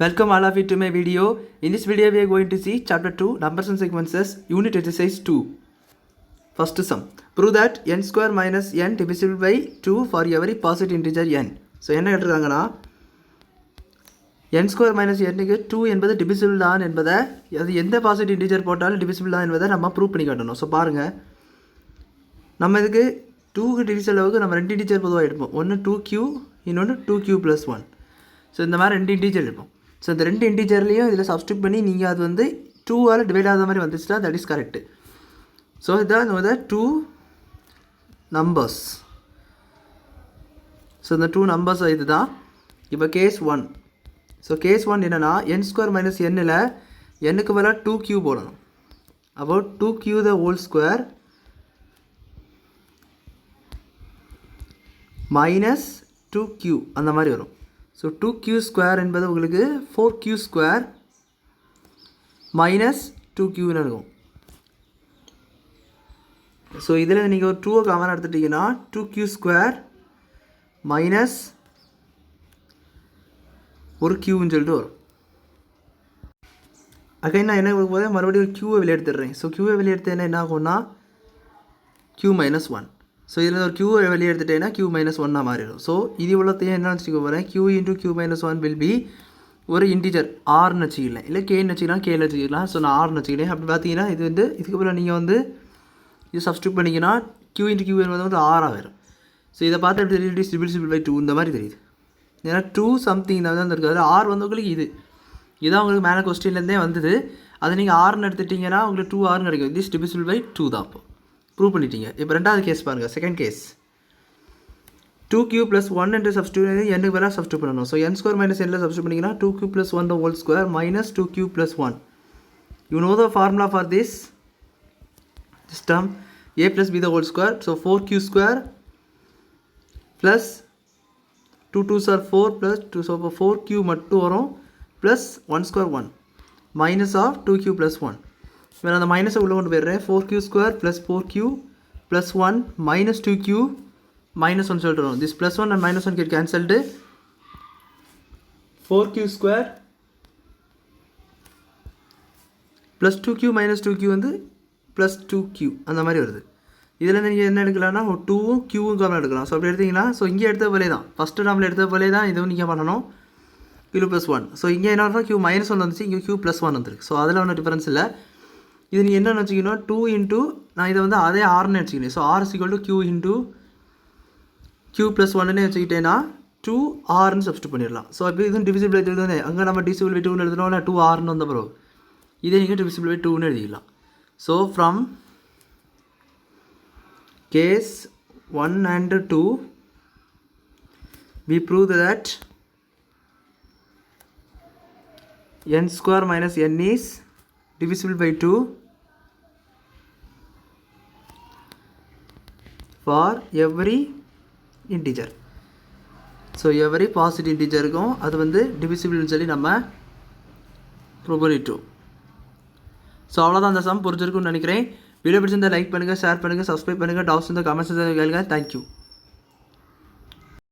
Welcome all of you to my video. In this video we are going to see chapter 2 numbers and sequences unit exercise 2. First sum. Prove that n square minus n divisible by 2 for every positive integer n. So என்ன கேட்டிருக்காங்கன்னா n square minus n க்கு 2 என்பது divisible தான் என்பதை அது எந்த positive integer போட்டாலும் divisible தான் என்பதை நம்ம ப்ரூவ் பண்ணி காட்டணும். ஸோ பாருங்கள், நம்ம இதுக்கு 2க்கு டிவிசிபிள் அளவுக்கு நம்ம ரெண்டு இன்டிஜர் பொதுவாக எடுப்போம். ஒன்று 2q, இன்னொன்று 2q + 1. ஸோ இந்த மாதிரி ரெண்டு இன்டிஜர் எடுப்போம். ஸோ இந்த ரெண்டு இன்டிஜர்லேயும் இதில் சப்ஸ்டியூட் பண்ணி நீங்கள் அது வந்து 2ஆல் டிவைட் ஆகாத மாதிரி வந்துச்சுன்னா தட் இஸ் கரெக்டு. ஸோ இதான் வந்து 2 நம்பர்ஸ். ஸோ இந்த 2 நம்பர்ஸ் இது தான். இப்போ கேஸ் 1. ஸோ கேஸ் 1 என்னென்னா n² - n-ல் n-க்கு பதிலாக 2q போடணும். அப்போ 2q the whole square minus 2q அந்த மாதிரி வரும். ஸோ 2q² என்பது உங்களுக்கு 4q² minus 2qன்னு இருக்கும். ஸோ இதில் நீங்கள் ஒரு 2 காமன் எடுத்துட்டிங்கன்னா 2q² minus ஒரு qன்னு சொல்லிட்டு வரும். அகைன் நான் என்ன கொடுக்க போதே மறுபடியும் ஒரு qவை வெளியே எடுத்துடுறேன். ஸோ qவை வெளியே எடுத்தேன்னா என்ன ஆகும்னா q - 1. ஸோ இதில் ஒரு q வெளியே எடுத்துட்டேன்னா q - 1 மாறிடும். ஸோ இது இவ்வளோத்தையும் என்ன வச்சுக்க போகிறேன், q × q - 1 வில் பி ஒரு இன்டிஜர் ஆர்னு வச்சுக்கலாம், இல்லை கேன்னு வச்சுக்கலாம், கேன்னு வச்சுக்கலாம். ஸோ நான் ஆர்னு வச்சுக்கிறேன். அப்படி பார்த்தீங்கன்னா இது வந்து இதுக்கப்புறம் நீங்கள் வந்து இது சப்ஸ்டியூட் பண்ணிங்கன்னா q × q என்பது வந்து ஆராக வரும். ஸோ இதை பார்த்து எப்படி தெரியுது, divisible by 2 இந்த மாதிரி தெரியுது. ஏன்னா 2 சம்திங் தான் வந்து இருக்காது. ஆர் வந்து உங்களுக்கு இதான் உங்களுக்கு மேலே கொஸ்டின்லேருந்தே வந்தது. அதை நீங்கள் ஆர்னு எடுத்துட்டிங்கன்னா உங்களுக்கு 2 ஆர்னு கிடைக்கும். திஸ் divisible by 2 தான். அப்போ ப்ரூவ் பண்ணிட்டீங்க. இப்போ ரெண்டாவது கேஸ் பாருங்கள், செகண்ட் கேஸ். 2q + 1 என்று சப்ஸ்டியூட் n-க்கு பதிலாக சப்ஸ்டியூட் பண்ணணும். ஸோ n² - n-ல் சப்ஸ்டியூட் பண்ணிங்கன்னா 2q + 1 the whole square minus 2q + 1. You know the formula for this term, a + b the whole square. So 4q² plus 2 2s are 4 plus 2, so 4q மட்டும் வரும் plus 1² 1 minus of 2q + 1. இப்போ நான் அந்த மைனஸை உள்ளே கொண்டு போயிடுறேன். 4q² plus 4q plus 1 minus 2q minus 1 சொல்லிட்டு வரும். This +1 and -1 get cancelled. 4q² plus 2q minus 2q வந்து plus 2q அந்த மாதிரி வருது. இதில் நீங்கள் என்ன எடுக்கலாம்னா 2வும் q-வும் காமன் எடுக்கலாம். ஸோ அப்படி எடுத்திங்கன்னா ஸோ இங்கே எடுத்த போலே தான், ஃபஸ்ட்டு டேர்மில் எடுத்த போலே தான் இதுவும் நீங்கள் பண்ணணும். q + 1. ஸோ இங்கே என்ன q - 1 வந்துச்சு, இங்கே q + 1 வந்துருக்கு. ஸோ அதில் ஒன்றும் டிஃபரன்ஸ் இல்லை. இது நீங்கள் என்னென்னு வச்சுக்கணும், 2 × நான் இதை வந்து அதே ஆர்னு வச்சுக்கணும். ஸோ r = q × q + 1ன்னு வச்சுக்கிட்டேன்னா 2rன்னு சப்ஸ்டியூட் பண்ணிடலாம். ஸோ அப்போ இதுவும் divisible by 2 தானே. அங்கே நம்ம divisible by 2ன்னு எழுதுனோம்னா 2rன்னு வந்த பிறகு இதே நீங்கள் divisible by 2ன்னு எழுதிக்கலாம். So from case 1 and 2 we prove that n² - n is divisible by 2 for every integer. So every positive இன்டிஜருக்கும் அது வந்து டிவிசிபிள்னு சொல்லி நம்ம ப்ரூவ் பண்ணிட்டோம். ஸோ அவ்வளோதான் அந்த சம் புரிஞ்சிருக்குன்னு நினைக்கிறேன். வீடியோ பிடிச்சிருந்தால் லைக் பண்ணுங்கள், ஷேர் பண்ணுங்கள், சப்ஸ்கிரைப் பண்ணுங்கள். டவுட்ஸ் இருந்தால் கமெண்ட்ஸ் கேளுங்க. தேங்க்யூ.